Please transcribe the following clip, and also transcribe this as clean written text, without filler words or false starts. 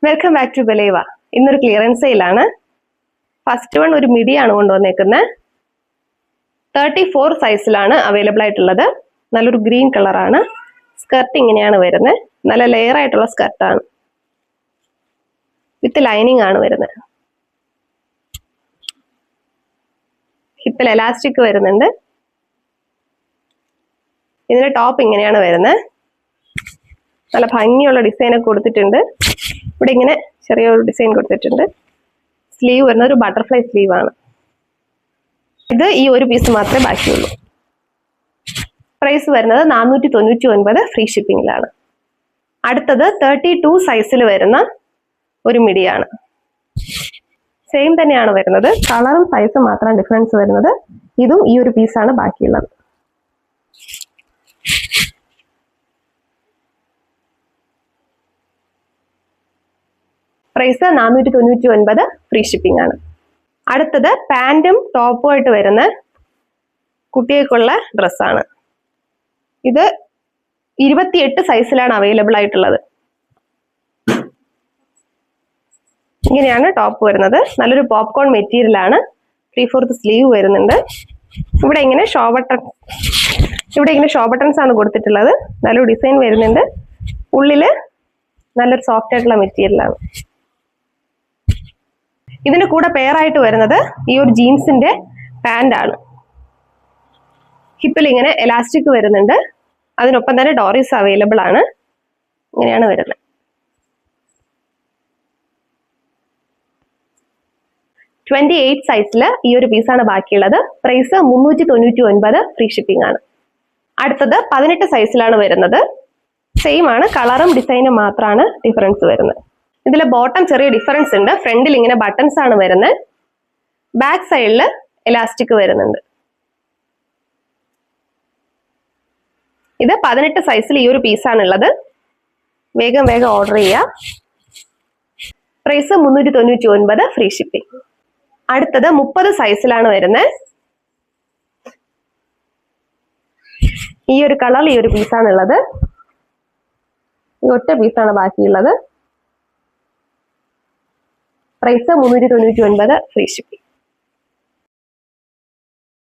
Welcome back to ബലേവ. ഇന്നൊരു clearance സെയിലാണ്. ഫസ്റ്റ് വൺ ഒരു മിഡി ആണ് കൊണ്ടുവന്നേക്കുന്നത്. 34 സൈസിലാണ് അവൈലബിൾ ആയിട്ടുള്ളത്. നല്ലൊരു ഗ്രീൻ കളറാണ്. സ്കർട്ട് ഇങ്ങനെയാണ് വരുന്നത്. നല്ല ലെയർ ആയിട്ടുള്ള സ്കർട്ടാണ്, വിത്ത് ലൈനിങ് ആണ് വരുന്നത്. ഹിപ്പിൽ എലാസ്റ്റിക് വരുന്നുണ്ട്. ഇതിന്റെ ടോപ്പ് ഇങ്ങനെയാണ് വരുന്നത്. നല്ല ഭംഗിയുള്ള ഡിസൈൻ ഒക്കെ കൊടുത്തിട്ടുണ്ട്. ഇവിടെ ഇങ്ങനെ ചെറിയൊരു ഡിസൈൻ കൊടുത്തിട്ടുണ്ട്. സ്ലീവ് വരുന്നത് ഒരു ബട്ടർഫ്ലൈ സ്ലീവ് ആണ്. ഇത് ഈ ഒരു പീസ് മാത്രമേ ബാക്കിയുള്ളൂ. പ്രൈസ് വരുന്നത് 499, ഫ്രീ ഷിപ്പിംഗിലാണ്. അടുത്തത് 32 സൈസിൽ വരുന്ന ഒരു മിഡിയാണ്. സെയിം തന്നെയാണ് വരുന്നത്, കളറും സൈസും മാത്രമാണ് ഡിഫറൻസ് വരുന്നത്. ഇതും ഈ ഒരു പീസാണ് ബാക്കിയുള്ളത്. പ്രൈസ് 499, ഫ്രീ ഷിപ്പിംഗ് ആണ്. അടുത്തത് പാൻറ്റും ടോപ്പും ആയിട്ട് വരുന്ന കുട്ടികൾക്കുള്ള ഡ്രസ്സാണ്. ഇത് 28 സൈസിലാണ് അവൈലബിൾ ആയിട്ടുള്ളത്. ഇങ്ങനെയാണ് ടോപ്പ് വരുന്നത്. നല്ലൊരു പോപ്കോൺ മെറ്റീരിയൽ ആണ്. 3/4 സ്ലീവ് വരുന്നുണ്ട്. ഇവിടെ ഇങ്ങനെ ഷോ ബട്ടൺസ് ആണ് കൊടുത്തിട്ടുള്ളത്. നല്ലൊരു ഡിസൈൻ വരുന്നുണ്ട്. ഉള്ളില് നല്ലൊരു സോഫ്റ്റ് ആയിട്ടുള്ള മെറ്റീരിയൽ ആണ്. ഇതിന്റെ കൂടെ പെയറായിട്ട് വരുന്നത് ഈ ഒരു ജീൻസിന്റെ പാന്റ് ആണ്. ഹിപ്പിൽ ഇങ്ങനെ എലാസ്റ്റിക് വരുന്നുണ്ട്. അതിനൊപ്പം തന്നെ ഡോറീസ് അവൈലബിൾ ആണ്. ഇങ്ങനെയാണ് വരുന്നത്. (28) സൈസിൽ ഈ ഒരു പീസാണ് ബാക്കിയുള്ളത്. പ്രൈസ് 399, ഫ്രീ ഷിപ്പിംഗ് ആണ്. അടുത്തത് 18 സൈസിലാണ് വരുന്നത്. സെയിം ആണ്, കളറും ഡിസൈനും മാത്രമാണ് ഡിഫറൻസ് വരുന്നത്. ഇതിലെ ബോട്ടം ചെറിയ ഡിഫറൻസ് ഉണ്ട്. ഫ്രണ്ടിൽ ഇങ്ങനെ ബട്ടൺസ് ആണ് വരുന്നത്. ബാക്ക് സൈഡിൽ എലാസ്റ്റിക് വരുന്നുണ്ട്. ഇത് 18 സൈസിൽ ഈ ഒരു പീസാണ് ഉള്ളത്. വേഗം ഓർഡർ ചെയ്യുക. Price 399, free shipping. അടുത്തത് 30 സൈസിലാണ് വരുന്നത്. ഈ ഒരു കളറിൽ ഈ ഒരു പീസാണ് ഉള്ളത്. ഈ ഒറ്റ പീസാണ് ബാക്കിയുള്ളത്. Price 399, free shipping.